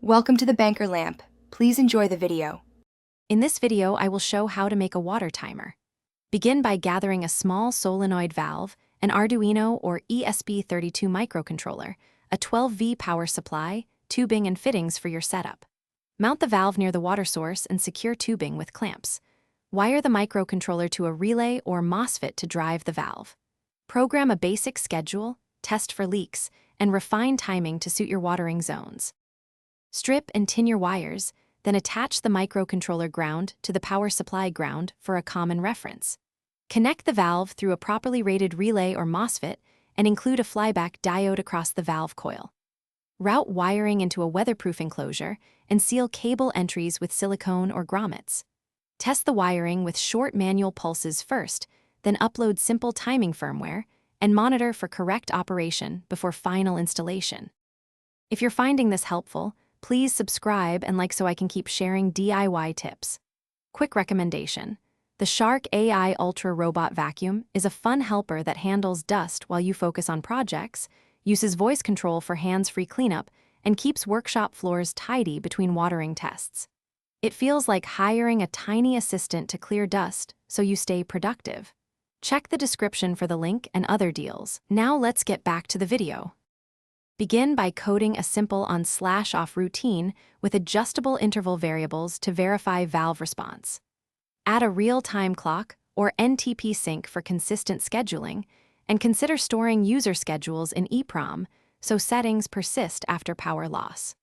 Welcome to the Banker Lamp. Please enjoy the video. In this video, I will show how to make a water timer. Begin by gathering a small solenoid valve, an Arduino or ESP32 microcontroller, a 12V power supply, tubing and fittings for your setup. Mount the valve near the water source and secure tubing with clamps. Wire the microcontroller to a relay or MOSFET to drive the valve. Program a basic schedule, test for leaks, and refine timing to suit your watering zones. Strip and tin your wires, then attach the microcontroller ground to the power supply ground for a common reference. Connect the valve through a properly rated relay or MOSFET and include a flyback diode across the valve coil. Route wiring into a weatherproof enclosure and seal cable entries with silicone or grommets. Test the wiring with short manual pulses first, then upload simple timing firmware and monitor for correct operation before final installation. If you're finding this helpful, please subscribe and like so I can keep sharing DIY tips. Quick recommendation: the Shark AI Ultra Robot Vacuum is a fun helper that handles dust while you focus on projects, uses voice control for hands-free cleanup, and keeps workshop floors tidy between watering tests. It feels like hiring a tiny assistant to clear dust so you stay productive. Check the description for the link and other deals. Now let's get back to the video. Begin by coding a simple on/off routine with adjustable interval variables to verify valve response. Add a real-time clock or NTP sync for consistent scheduling, and consider storing user schedules in EEPROM so settings persist after power loss.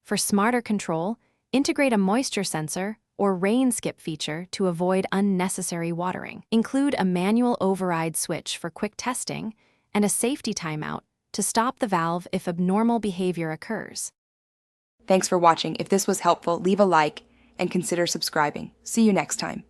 For smarter control, integrate a moisture sensor or rain skip feature to avoid unnecessary watering. Include a manual override switch for quick testing and a safety timeout to stop the valve if abnormal behavior occurs. Thanks for watching. If this was helpful, leave a like and consider subscribing. See you next time.